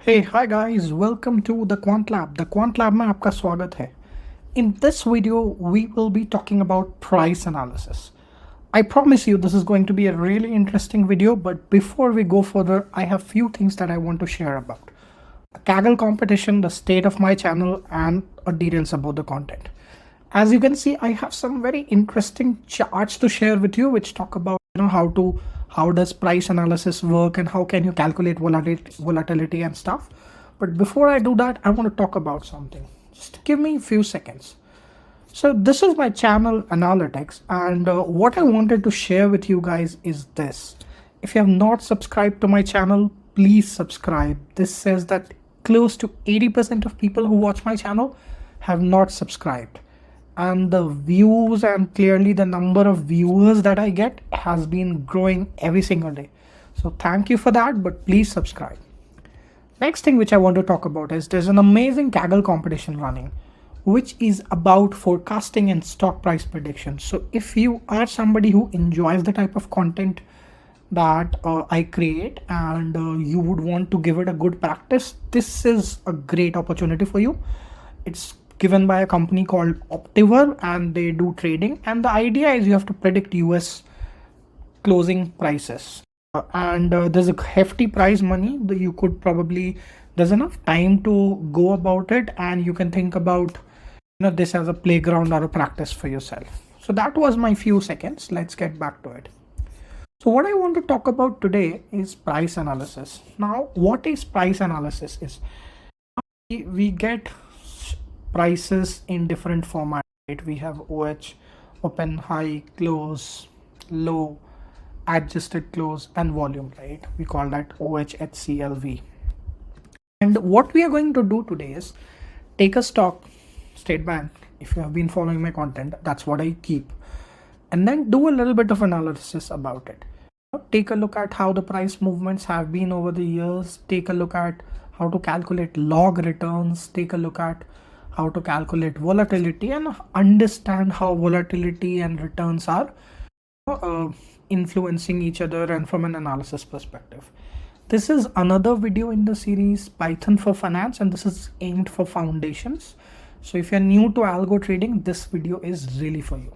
Hey, hi guys, welcome to the Quant Lab. The Quant Lab में आपका स्वागत है. In this video, we will be talking about price analysis. I promise you this is going to be a really interesting video, but before we go further, I have few things that I want to share about. A Kaggle competition, the state of my channel, and details about the content. As you can see, I have some very interesting charts to share with you, which talk about how does price analysis work and how can you calculate volatility and stuff. But before I do that, I want to talk about something. Just give me a few seconds. So this is my channel analytics, and what I wanted to share with you guys is this. If you have not subscribed to my channel, please subscribe. This says that close to 80% of people who watch my channel have not subscribed, and the views and clearly the number of viewers that I get has been growing every single day. So thank you for that, but please subscribe. Next thing which I want to talk about is there's an amazing Kaggle competition running, which is about forecasting and stock price prediction. So if you are somebody who enjoys the type of content that I create and you would want to give it a good practice, this is a great opportunity for you. It's given by a company called Optiver and they do trading, and the idea is you have to predict US closing prices. And there's a hefty prize money that you could probably, there's enough time to go about it, and you can think about this as a playground or a practice for yourself. So that was my few seconds. Let's get back to it. So what I want to talk about today is price analysis. Now, what is price analysis is we get prices in different formats, right? We have OH, open, high, close, low, adjusted close, and volume, right? We call that OH, HCLV. And what we are going to do today is take a stock, State Bank. If you have been following my content, that's what I keep, and then do a little bit of analysis about it. Take a look at how the price movements have been over the years. Take a look at how to calculate log returns. Take a look at how to calculate volatility and understand how volatility and returns are influencing each other, and from an analysis perspective. This is another video in the series Python for Finance, and this is aimed for foundations. So if you're new to algo trading, this video is really for you.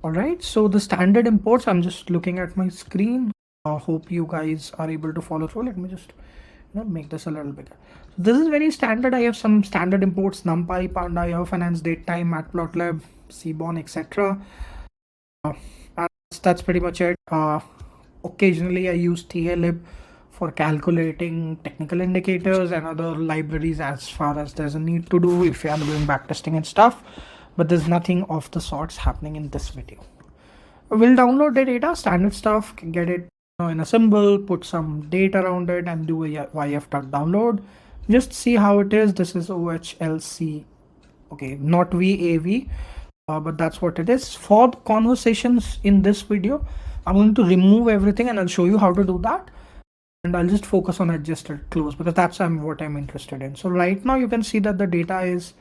All right, so the standard imports, I'm just looking at my screen. Hope you guys are able to follow through. Let me just make this a little bigger. So this is very standard. I have some standard imports: NumPy, Panda, Yahoo Finance, DateTime, Matplotlib, Seaborn, etc. That's pretty much it. Occasionally I use TLib for calculating technical indicators and other libraries as far as there's a need to do if you are doing backtesting and stuff, but there's nothing of the sorts happening in this video. We'll download the data, standard stuff, get it in a symbol, put some data around it, and do a yf.download. Just see how it is. This is OHLC, okay, not VAV, but that's what it is. For the conversations in this video, I'm going to remove everything and I'll show you how to do that, and I'll just focus on adjusted close because that's what I'm interested in. So right now you can see that the data is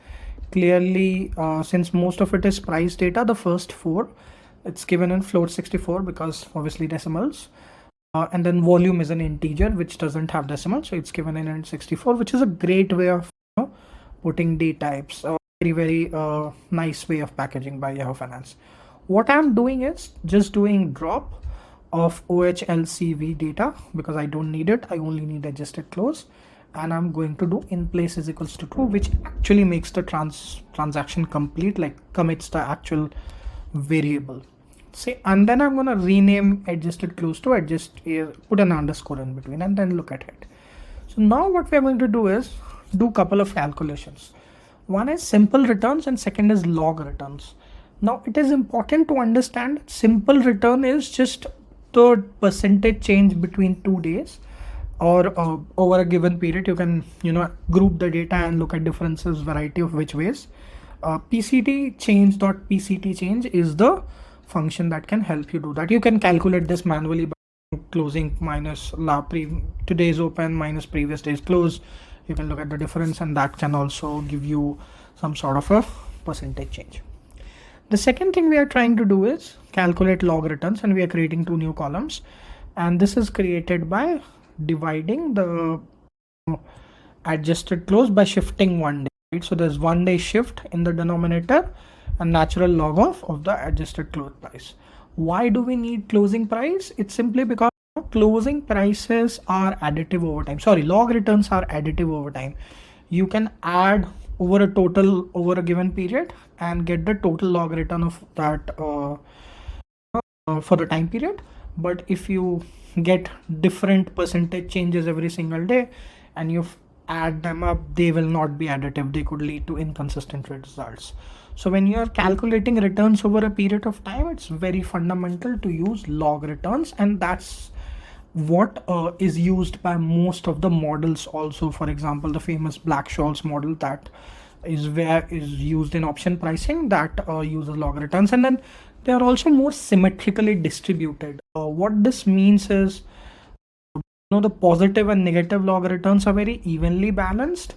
clearly, since most of it is price data, the first four, it's given in float 64 because obviously decimals, and then volume is an integer which doesn't have decimals, so it's given in 64, which is a great way of putting D types. Very nice way of packaging by Yahoo Finance. What I'm doing is just doing drop of OHLCV data because I don't need it. I only need adjusted close, and I'm going to do in place is equals to true, which actually makes the transaction complete, like commits the actual variable. Say, and then I'm going to rename adjusted close to put an underscore in between, and then look at it. So now what we're going to do is do a couple of calculations. One is simple returns and second is log returns. Now it is important to understand simple return is just the percentage change between 2 days or over a given period. You can group the data and look at differences, variety of which ways. PCT change.pct change is the function that can help you do that. You can calculate this manually by closing minus today's open minus previous day's close. You can look at the difference, and that can also give you some sort of a percentage change. The second thing we are trying to do is calculate log returns, and we are creating two new columns, and this is created by dividing the adjusted close by shifting 1 day, right? So there's 1 day shift in the denominator and natural log of the adjusted close price. Why do we need closing price? It's simply because closing prices are additive over time. Sorry, log returns are additive over time. You can add over a total over a given period and get the total log return of that for the time period. But if you get different percentage changes every single day and you add them up, they will not be additive. They could lead to inconsistent results. So when you are calculating returns over a period of time, it's very fundamental to use log returns, and that's what is used by most of the models also. For example, the famous Black-Scholes model that is used in option pricing that uses log returns, and then they are also more symmetrically distributed. What this means is, the positive and negative log returns are very evenly balanced,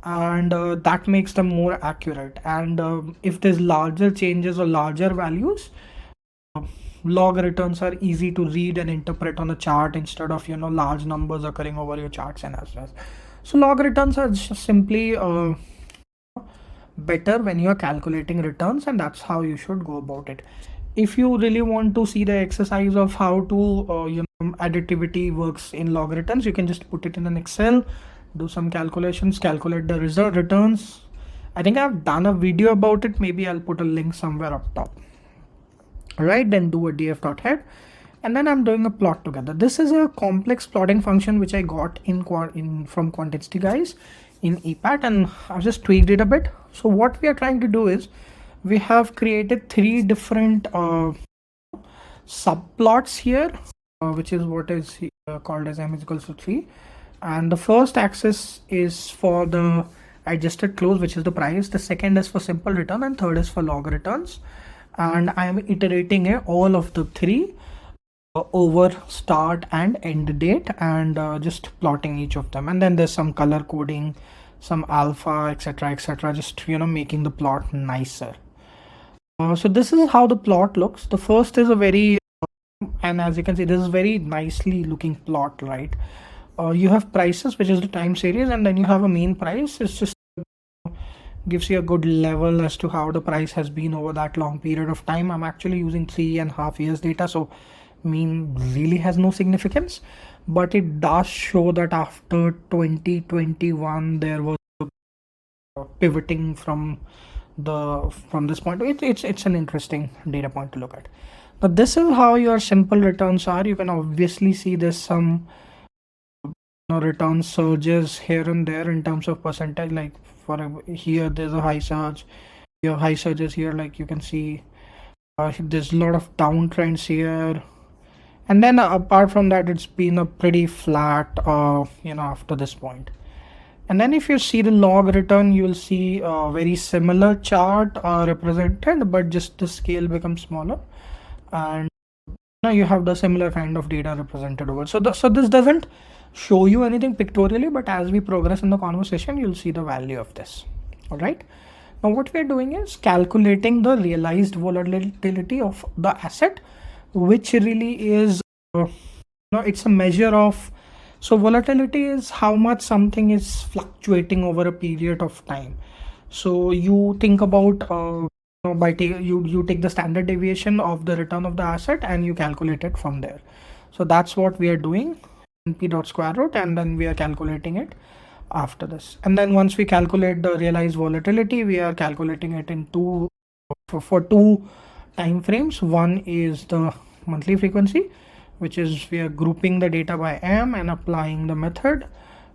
and that makes them more accurate. And if there's larger changes or larger values, log returns are easy to read and interpret on a chart instead of large numbers occurring over your charts and as well. So log returns are just simply better when you are calculating returns, and that's how you should go about it. If you really want to see the exercise of how to additivity works in log returns, you can just put it in an Excel, do some calculations, calculate the result returns. I think I've done a video about it. Maybe I'll put a link somewhere up top. All right, then do a df.head, and then I'm doing a plot together. This is a complex plotting function which I got from Quantity Guys in EPAT, and I've just tweaked it a bit. So what we are trying to do is, we have created 3 different subplots here, which is what is called as m is equals to 3. And the first axis is for the adjusted close, which is the price. The second is for simple return, and third is for log returns. And I am iterating all of the 3 over start and end date, and just plotting each of them. And then there's some color coding, some alpha, etc., just making the plot nicer. So this is how the plot looks. The first is a very and as you can see, this is very nicely looking plot, right? You have prices, which is the time series, and then you have a mean price. It's just gives you a good level as to how the price has been over that long period of time. I'm actually using 3.5 years data, so mean really has no significance, but it does show that after 2021 there was pivoting from this point. It's an interesting data point to look at. But this is how your simple returns are. You can obviously see there's some return surges here and there in terms of percentage. Like for here there's a high surge, your high surges here, like you can see there's a lot of downtrends here, and then apart from that it's been a pretty flat after this point. And then if you see the log return, you will see a very similar chart represented, but just the scale becomes smaller, and now you have the similar kind of data represented over. So this doesn't show you anything pictorially, but as we progress in the conversation, you'll see the value of this. All right. Now what we're doing is calculating the realized volatility of the asset, which really is, it's a measure of, so volatility is how much something is fluctuating over a period of time. So you think about, you take the standard deviation of the return of the asset and you calculate it from there. So that's what we are doing. P.square root, and then we are calculating it after this. And then once we calculate the realized volatility, we are calculating it in for 2 time frames. One is the monthly frequency, which is we are grouping the data by M and applying the method,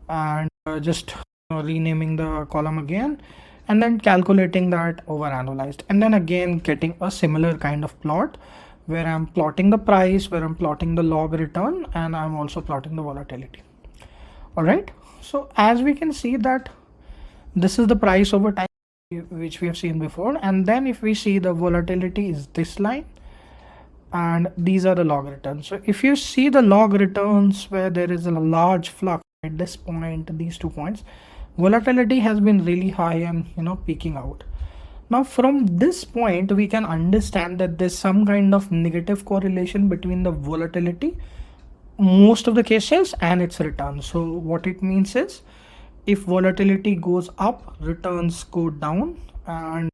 and just renaming the column again, and then calculating that over annualized, and then again getting a similar kind of plot where I'm plotting the price, where I'm plotting the log return, and I'm also plotting the volatility. All right. So as we can see that this is the price over time, which we have seen before. And then if we see the volatility is this line, and these are the log returns. So if you see the log returns where there is a large flux at this point, these 2 points, volatility has been really high and peaking out. Now from this point we can understand that there's some kind of negative correlation between the volatility most of the cases, and its return. So what it means is, if volatility goes up, returns go down, and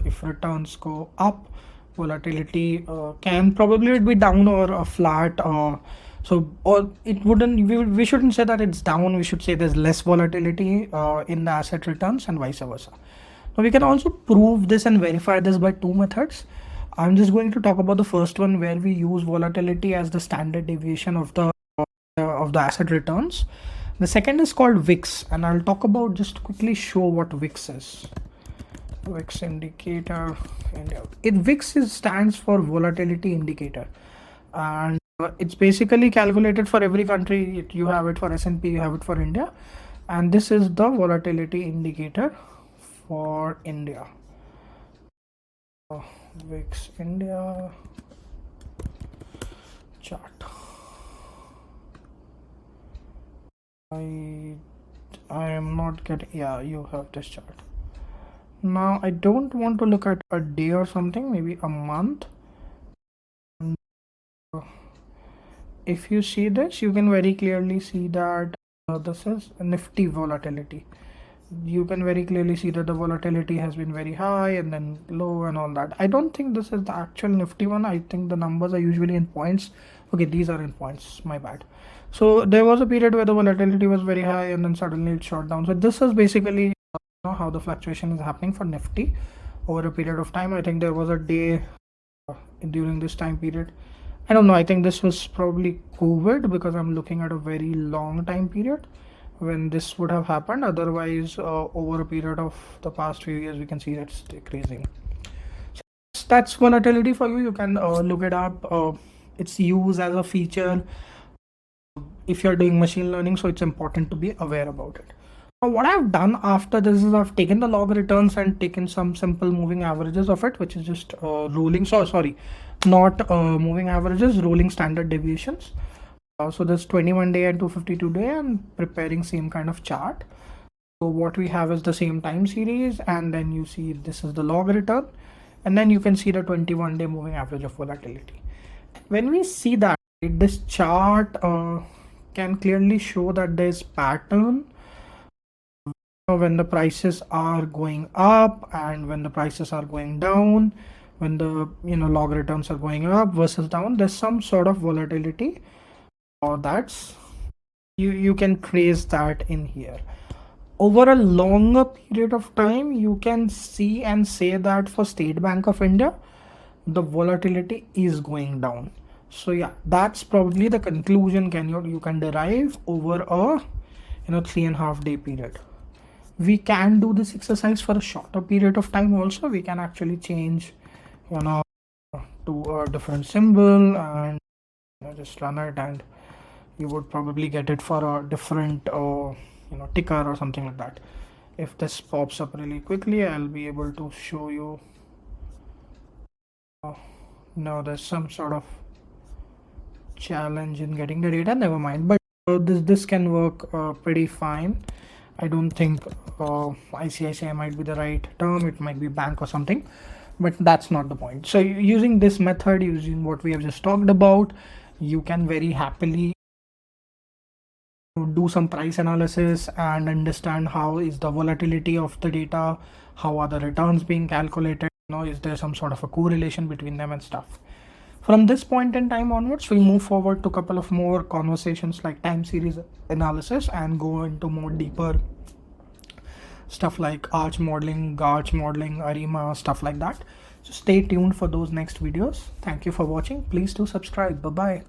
if returns go up, volatility can probably be down or a flat. Or it wouldn't. We shouldn't say that it's down. We should say there's less volatility in the asset returns, and vice versa. Now we can also prove this and verify this by two methods. I'm just going to talk about the first one, where we use volatility as the standard deviation of the asset returns. The second is called VIX, and I'll talk about, just quickly show what VIX is. VIX indicator. VIX stands for volatility indicator, and it's basically calculated for every country. You have it for S&P, you have it for India, and this is the volatility indicator for India. VIX India chart. I am not getting. Yeah, you have this chart. Now I don't want to look at a day or something, maybe a month. If you see this, you can very clearly see that this is Nifty volatility. You can very clearly see that the volatility has been very high and then low and all that. I don't think this is the actual Nifty one. I think the numbers are usually in points. Okay, these are in points, my bad. So there was a period where the volatility was very high and then suddenly it shot down. So this is basically how the fluctuation is happening for Nifty over a period of time. I think there was a day during this time period. I don't know, I think this was probably COVID, because I'm looking at a very long time period when this would have happened. Otherwise, over a period of the past few years, we can see that's decreasing. So that's volatility for you. You can look it up. It's used as a feature if you're doing machine learning, so it's important to be aware about it. Now, what I've done after this is I've taken the log returns and taken some simple moving averages of it, which is just rolling. Sorry, not moving averages, rolling standard deviations. So there's 21 day and 252 day, and preparing same kind of chart. So what we have is the same time series, and then you see this is the log return, and then you can see the 21 day moving average of volatility. When we see that, this chart can clearly show that there's pattern when the prices are going up and when the prices are going down, when the log returns are going up versus down. There's some sort of volatility. That's you can trace that in here. Over a longer period of time, you can see and say that for State Bank of India, the volatility is going down. So yeah, that's probably the conclusion you can derive over a 3.5 day period. We can do this exercise for a shorter period of time also. We can actually change to a different symbol and just run it, and you would probably get it for a different ticker or something like that. If this pops up really quickly, I'll be able to show you. Now there's some sort of challenge in getting the data, never mind, but this can work pretty fine. I don't think ICICI might be the right term. It might be bank or something, but that's not the point. So using this method, using what we have just talked about, you can very happily do some price analysis and understand how is the volatility of the data, how are the returns being calculated, is there some sort of a correlation between them and stuff. From this point in time onwards, we'll move forward to a couple of more conversations like time series analysis and go into more deeper stuff like arch modeling, gauge modeling, ARIMA, stuff like that. So stay tuned for those next videos. Thank you for watching. Please do subscribe. Bye bye.